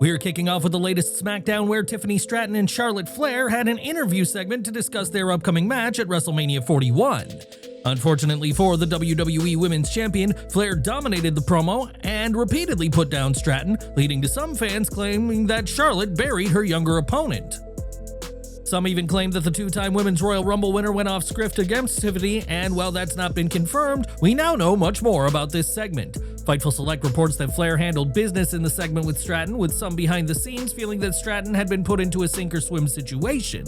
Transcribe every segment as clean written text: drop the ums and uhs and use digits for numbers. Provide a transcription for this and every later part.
We're kicking off with the latest Smackdown, where Tiffany Stratton and Charlotte Flair had an interview segment to discuss their upcoming match at WrestleMania 41. Unfortunately for the WWE Women's Champion, Flair dominated the promo and repeatedly put down Stratton, leading to some fans claiming that Charlotte buried her younger opponent. Some even claimed that the two-time Women's Royal Rumble winner went off script against Tiffany, and while that's not been confirmed, we now know much more about this segment. Fightful Select reports that Flair handled business in the segment with Stratton, with some behind the scenes feeling that Stratton had been put into a sink-or-swim situation.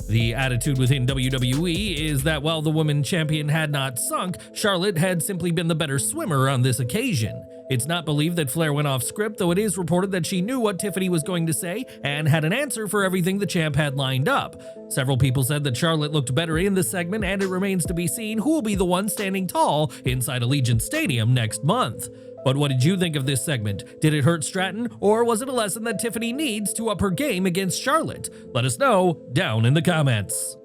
The attitude within WWE is that while the women's champion had not sunk, Charlotte had simply been the better swimmer on this occasion. It's not believed that Flair went off script, though it is reported that she knew what Tiffany was going to say and had an answer for everything the champ had lined up. Several people said that Charlotte looked better in the segment, and it remains to be seen who will be the one standing tall inside Allegiant Stadium next month. But what did you think of this segment? Did it hurt Stratton, or was it a lesson that Tiffany needs to up her game against Charlotte? Let us know down in the comments.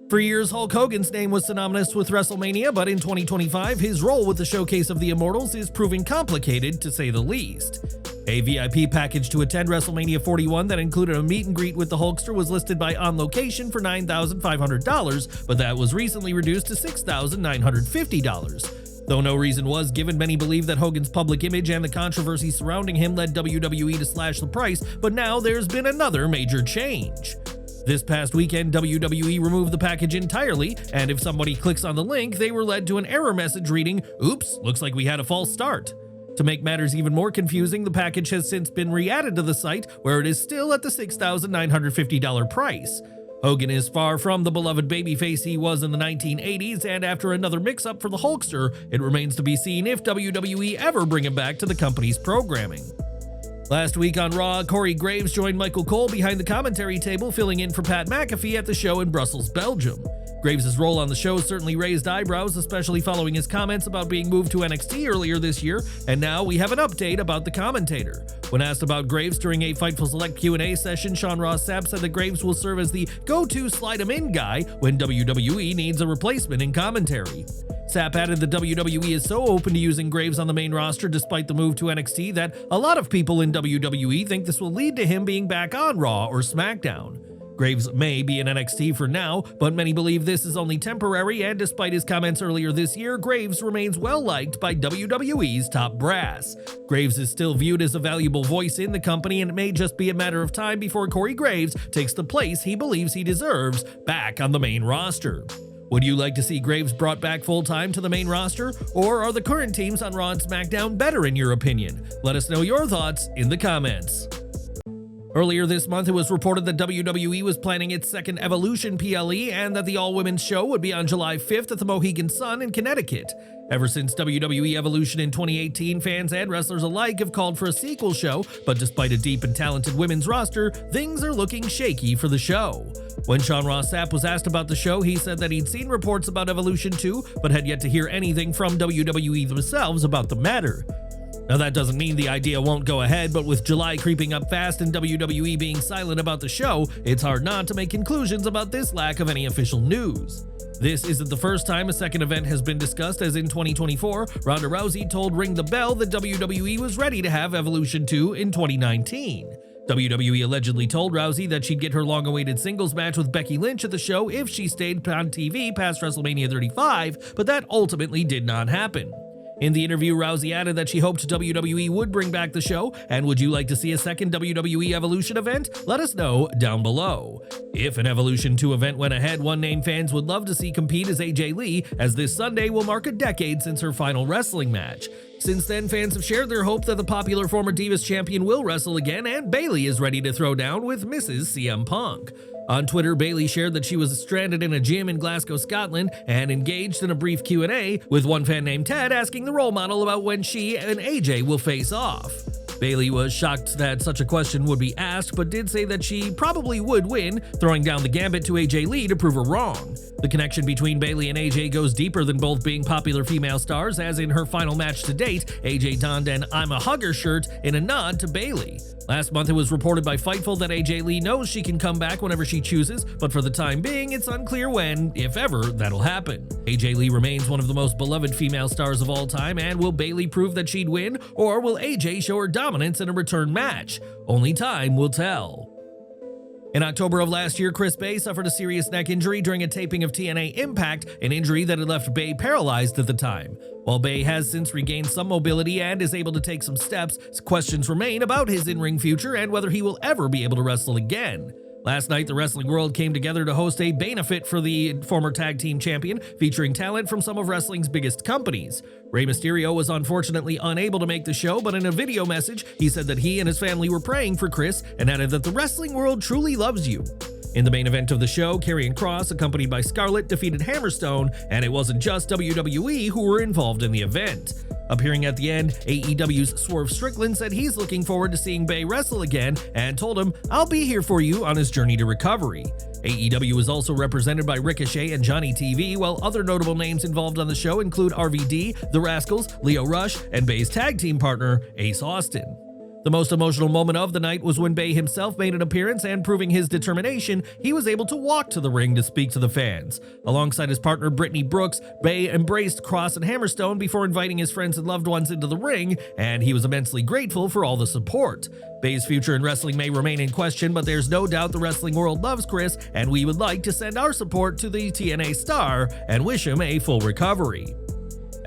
For years, Hulk Hogan's name was synonymous with WrestleMania, but in 2025, his role with the Showcase of the Immortals is proving complicated, to say the least. A VIP package to attend WrestleMania 41 that included a meet and greet with the Hulkster was listed by On Location for $9,500, but that was recently reduced to $6,950. Though no reason was given, many believe that Hogan's public image and the controversy surrounding him led WWE to slash the price, but now there's been another major change. This past weekend, WWE removed the package entirely, and if somebody clicks on the link, they were led to an error message reading, "Oops, looks like we had a false start." To make matters even more confusing, the package has since been re-added to the site, where it is still at the $6,950 price. Hogan is far from the beloved babyface he was in the 1980s, and after another mix-up for the Hulkster, it remains to be seen if WWE ever bring him back to the company's programming. Last week on Raw, Corey Graves joined Michael Cole behind the commentary table, filling in for Pat McAfee at the show in Brussels, Belgium. Graves' role on the show certainly raised eyebrows, especially following his comments about being moved to NXT earlier this year, and now we have an update about the commentator. When asked about Graves during a Fightful Select Q&A session, Sean Ross Sapp said that Graves will serve as the go-to slide-him-in guy when WWE needs a replacement in commentary. Sapp added that WWE is so open to using Graves on the main roster despite the move to NXT that a lot of people in WWE think this will lead to him being back on Raw or SmackDown. Graves may be in NXT for now, but many believe this is only temporary, and despite his comments earlier this year, Graves remains well-liked by WWE's top brass. Graves is still viewed as a valuable voice in the company, and it may just be a matter of time before Corey Graves takes the place he believes he deserves back on the main roster. Would you like to see Graves brought back full-time to the main roster, or are the current teams on Raw and SmackDown better in your opinion? Let us know your thoughts in the comments. Earlier this month, it was reported that WWE was planning its second Evolution PLE and that the all-women's show would be on July 5th at the Mohegan Sun in Connecticut. Ever since WWE Evolution in 2018, fans and wrestlers alike have called for a sequel show, but despite a deep and talented women's roster, things are looking shaky for the show. When Sean Ross Sapp was asked about the show, he said that he'd seen reports about Evolution 2, but had yet to hear anything from WWE themselves about the matter. Now that doesn't mean the idea won't go ahead, but with July creeping up fast and WWE being silent about the show, it's hard not to make conclusions about this lack of any official news. This isn't the first time a second event has been discussed, as in 2024, Ronda Rousey told Ring the Bell that WWE was ready to have Evolution 2 in 2019. WWE allegedly told Rousey that she'd get her long-awaited singles match with Becky Lynch at the show if she stayed on TV past WrestleMania 35, but that ultimately did not happen. In the interview, Rousey added that she hoped WWE would bring back the show, and would you like to see a second WWE Evolution event? Let us know down below. If an Evolution 2 event went ahead, one name fans would love to see compete is AJ Lee, as this Sunday will mark a decade since her final wrestling match. Since then, fans have shared their hope that the popular former Divas champion will wrestle again, and Bayley is ready to throw down with Mrs. CM Punk. On Twitter, Bayley shared that she was stranded in a gym in Glasgow, Scotland, and engaged in a brief Q&A, with one fan named Ted asking the role model about when she and AJ will face off. Bayley was shocked that such a question would be asked, but did say that she probably would win, throwing down the gambit to AJ Lee to prove her wrong. The connection between Bayley and AJ goes deeper than both being popular female stars, as in her final match to date, AJ donned an "I'm a Hugger" shirt in a nod to Bayley. Last month, it was reported by Fightful that AJ Lee knows she can come back whenever she chooses, but for the time being, it's unclear when, if ever, that'll happen. AJ Lee remains one of the most beloved female stars of all time, and will Bayley prove that she'd win, or will AJ show her dominance in a return match? Only time will tell. In October of last year, Chris Bay suffered a serious neck injury during a taping of TNA Impact, an injury that had left Bay paralyzed at the time. While Bay has since regained some mobility and is able to take some steps, questions remain about his in-ring future and whether he will ever be able to wrestle again. Last night, the wrestling world came together to host a benefit for the former tag team champion, featuring talent from some of wrestling's biggest companies. Rey Mysterio was unfortunately unable to make the show, but in a video message, he said that he and his family were praying for Chris and added that the wrestling world truly loves you. In the main event of the show, Karrion Kross, accompanied by Scarlett, defeated Hammerstone, and it wasn't just WWE who were involved in the event. Appearing at the end, AEW's Swerve Strickland said he's looking forward to seeing Bay wrestle again and told him, "I'll be here for you on his journey to recovery." AEW is also represented by Ricochet and Johnny TV, while other notable names involved on the show include RVD, The Rascals, Lio Rush, and Bay's tag team partner, Ace Austin. The most emotional moment of the night was when Bay himself made an appearance, and proving his determination, he was able to walk to the ring to speak to the fans. Alongside his partner Brittany Brooks, Bay embraced Kross and Hammerstone before inviting his friends and loved ones into the ring, and he was immensely grateful for all the support. Bay's future in wrestling may remain in question, but there's no doubt the wrestling world loves Chris, and we would like to send our support to the TNA star and wish him a full recovery.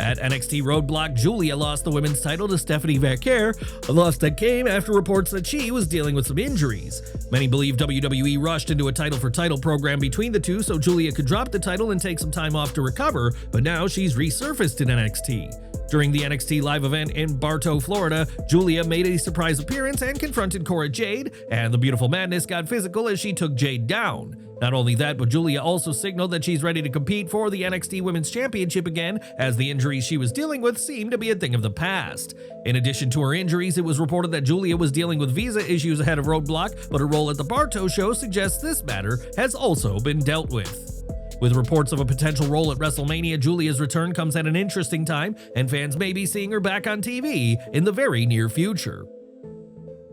At NXT Roadblock, Giulia lost the women's title to Stephanie Vaquer, a loss that came after reports that she was dealing with some injuries. Many believe WWE rushed into a title-for-title program between the two so Giulia could drop the title and take some time off to recover, but now she's resurfaced in NXT. During the NXT live event in Bartow, Florida, Giulia made a surprise appearance and confronted Cora Jade, and the Beautiful Madness got physical as she took Jade down. Not only that, but Giulia also signaled that she's ready to compete for the NXT Women's Championship again, as the injuries she was dealing with seemed to be a thing of the past. In addition to her injuries, it was reported that Giulia was dealing with visa issues ahead of Roadblock, but her role at the Bartow show suggests this matter has also been dealt with. With reports of a potential role at WrestleMania, Giulia's return comes at an interesting time, and fans may be seeing her back on TV in the very near future.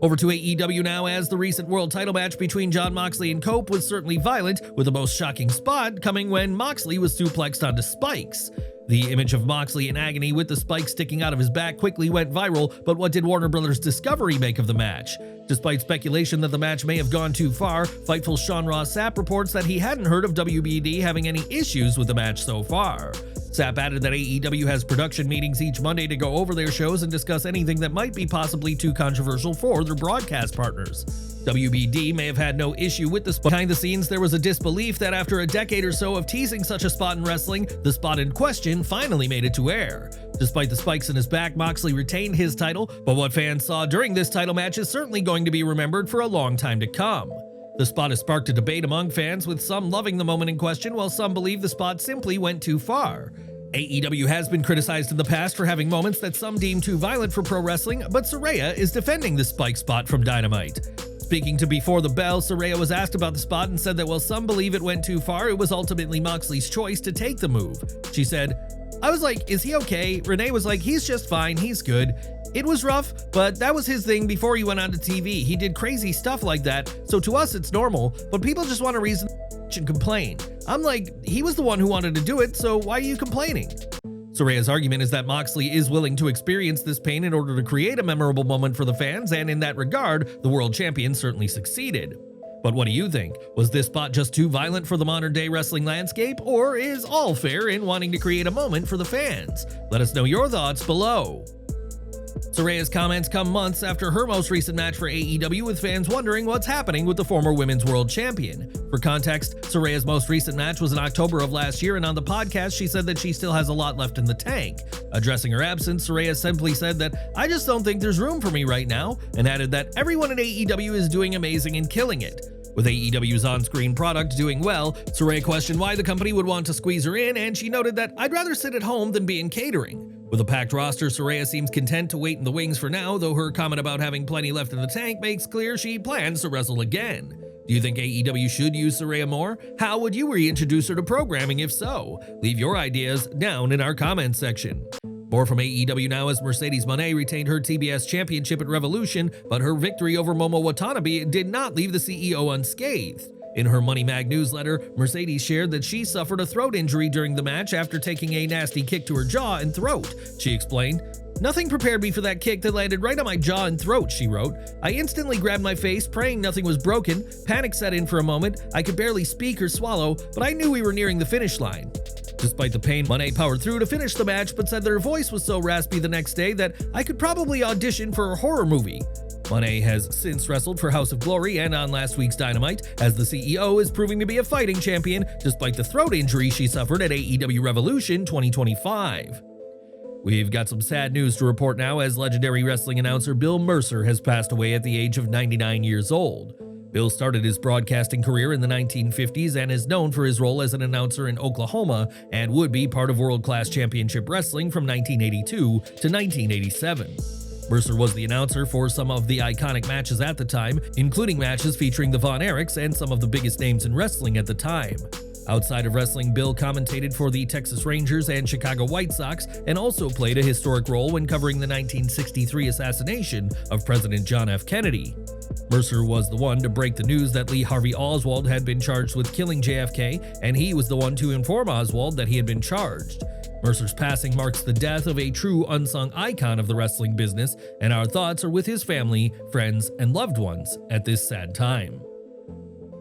Over to AEW now, as the recent world title match between Jon Moxley and Cope was certainly violent, with the most shocking spot coming when Moxley was suplexed onto spikes. The image of Moxley in agony with the spikes sticking out of his back quickly went viral, but what did Warner Bros. Discovery make of the match? Despite speculation that the match may have gone too far, Fightful's Sean Ross Sapp reports that he hadn't heard of WBD having any issues with the match so far. Sapp added that AEW has production meetings each Monday to go over their shows and discuss anything that might be possibly too controversial for their broadcast partners. WBD may have had no issue with this. Behind the scenes, there was a disbelief that after a decade or so of teasing such a spot in wrestling, the spot in question finally made it to air. Despite the spikes in his back, Moxley retained his title, but what fans saw during this title match is certainly going to be remembered for a long time to come. The spot has sparked a debate among fans, with some loving the moment in question, while some believe the spot simply went too far. AEW has been criticized in the past for having moments that some deem too violent for pro wrestling, but Saraya is defending the spike spot from Dynamite. Speaking to Before the Bell, Saraya was asked about the spot and said that while some believe it went too far, it was ultimately Moxley's choice to take the move. She said, "I was like, is he okay?" Renee was like, "He's just fine, he's good. It was rough, but that was his thing before he went on to TV. He did crazy stuff like that, so to us it's normal, but people just want a reason and complain." I'm like, he was the one who wanted to do it, so why are you complaining? Saraya's argument is that Moxley is willing to experience this pain in order to create a memorable moment for the fans, and in that regard, the world champion certainly succeeded. But what do you think? Was this spot just too violent for the modern-day wrestling landscape, or is all fair in wanting to create a moment for the fans? Let us know your thoughts below. Saraya's comments come months after her most recent match for AEW, with fans wondering what's happening with the former women's world champion. For context, Saraya's most recent match was in October of last year, and on the podcast she said that she still has a lot left in the tank. Addressing her absence, Saraya simply said that, "I just don't think there's room for me right now," and added that everyone at AEW is doing amazing and killing it. With AEW's on-screen product doing well, Saraya questioned why the company would want to squeeze her in, and she noted that, "I'd rather sit at home than be in catering." With a packed roster, Saraya seems content to wait in the wings for now, though her comment about having plenty left in the tank makes clear she plans to wrestle again. Do you think AEW should use Saraya more? How would you reintroduce her to programming if so? Leave your ideas down in our comments section. More from AEW now as Mercedes Moné retained her TBS championship at Revolution, but her victory over Momo Watanabe did not leave the CEO unscathed. In her Money Mag newsletter, Mercedes shared that she suffered a throat injury during the match after taking a nasty kick to her jaw and throat. She explained, "Nothing prepared me for that kick that landed right on my jaw and throat," she wrote. "I instantly grabbed my face, praying nothing was broken. Panic set in for a moment. I could barely speak or swallow, but I knew we were nearing the finish line." Despite the pain, Moné powered through to finish the match, but said that her voice was so raspy the next day that I could probably audition for a horror movie. Moné has since wrestled for House of Glory and on last week's Dynamite, as the CEO is proving to be a fighting champion despite the throat injury she suffered at AEW Revolution 2025. We've got some sad news to report now as legendary wrestling announcer Bill Mercer has passed away at the age of 99 years old. Bill started his broadcasting career in the 1950s and is known for his role as an announcer in Oklahoma and would be part of World Class Championship Wrestling from 1982 to 1987. Mercer was the announcer for some of the iconic matches at the time, including matches featuring the Von Erichs and some of the biggest names in wrestling at the time. Outside of wrestling, Bill commentated for the Texas Rangers and Chicago White Sox and also played a historic role when covering the 1963 assassination of President John F. Kennedy. Mercer was the one to break the news that Lee Harvey Oswald had been charged with killing JFK, and he was the one to inform Oswald that he had been charged. Mercer's passing marks the death of a true unsung icon of the wrestling business, and our thoughts are with his family, friends, and loved ones at this sad time.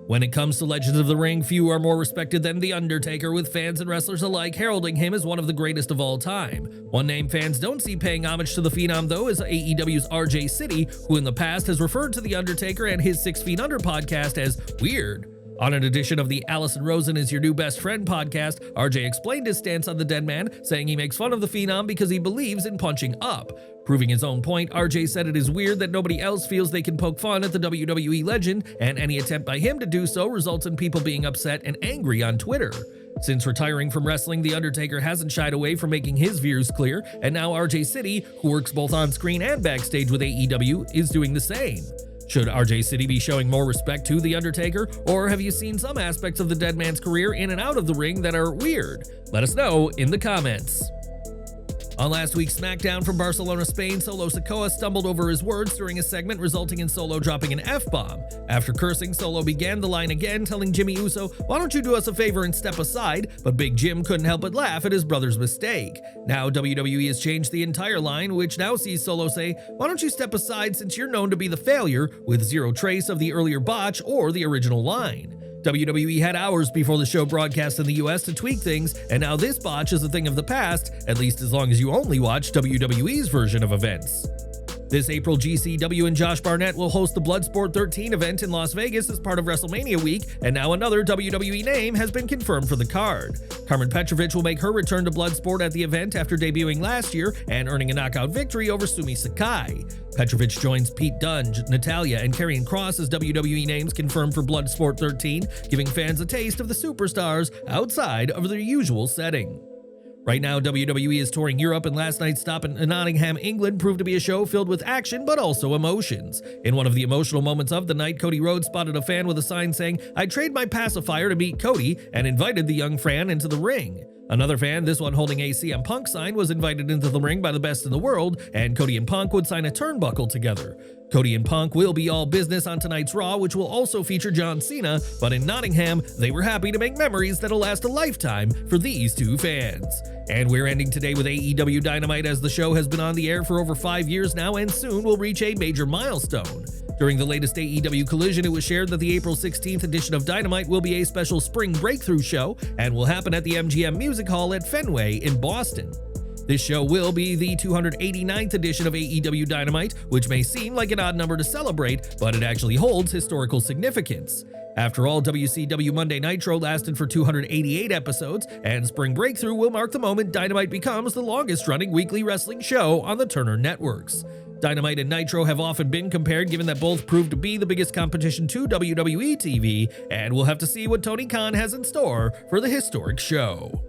When it comes to Legends of the Ring, few are more respected than The Undertaker, with fans and wrestlers alike heralding him as one of the greatest of all time. One name fans don't see paying homage to the Phenom, though, is AEW's RJ City, who in the past has referred to The Undertaker and his 6 Feet Under podcast as weird. On an edition of the Allison Rosen is Your New Best Friend podcast, RJ explained his stance on the dead man, saying he makes fun of the Phenom because he believes in punching up. Proving his own point, RJ said it is weird that nobody else feels they can poke fun at the WWE legend, and any attempt by him to do so results in people being upset and angry on Twitter. Since retiring from wrestling, The Undertaker hasn't shied away from making his views clear, and now RJ City, who works both on screen and backstage with AEW, is doing the same. Should RJ City be showing more respect to The Undertaker, or have you seen some aspects of the dead man's career in and out of the ring that are weird? Let us know in the comments. On last week's Smackdown from Barcelona, Spain, Solo Sikoa stumbled over his words during a segment, resulting in Solo dropping an F-bomb. After cursing, Solo began the line again, telling Jimmy Uso, "Why don't you do us a favor and step aside?" But Big Jim couldn't help but laugh at his brother's mistake. Now WWE has changed the entire line, which now sees Solo say, "Why don't you step aside since you're known to be the failure," with zero trace of the earlier botch or the original line. WWE had hours before the show broadcast in the US to tweak things, and now this botch is a thing of the past, at least as long as you only watch WWE's version of events. This April, GCW and Josh Barnett will host the BloodSport 13 event in Las Vegas as part of WrestleMania week, and now another WWE name has been confirmed for the card. Karmen Petrovic will make her return to BloodSport at the event after debuting last year and earning a knockout victory over Sumi Sakai. Petrovic joins Pete Dunne, Natalya, and Karrion Kross as WWE names confirmed for BloodSport 13, giving fans a taste of the superstars outside of their usual setting. Right now, WWE is touring Europe, and last night's stop in Nottingham, England proved to be a show filled with action but also emotions. In one of the emotional moments of the night, Cody Rhodes spotted a fan with a sign saying, "I trade my pacifier to meet Cody," and invited the young fan into the ring. Another fan, this one holding a CM Punk sign, was invited into the ring by the best in the world, and Cody and Punk would sign a turnbuckle together. Cody and Punk will be all business on tonight's Raw, which will also feature John Cena, but in Nottingham, they were happy to make memories that'll last a lifetime for these two fans. And we're ending today with AEW Dynamite, as the show has been on the air for over 5 years now and soon will reach a major milestone. During the latest AEW Collision, it was shared that the April 16th edition of Dynamite will be a special spring breakthrough show and will happen at the MGM Music Hall at Fenway in Boston. This show will be the 289th edition of AEW Dynamite, which may seem like an odd number to celebrate, but it actually holds historical significance. After all, WCW Monday Nitro lasted for 288 episodes, and Spring Breakthrough will mark the moment Dynamite becomes the longest-running weekly wrestling show on the Turner Networks. Dynamite and Nitro have often been compared, given that both proved to be the biggest competition to WWE TV, and we'll have to see what Tony Khan has in store for the historic show.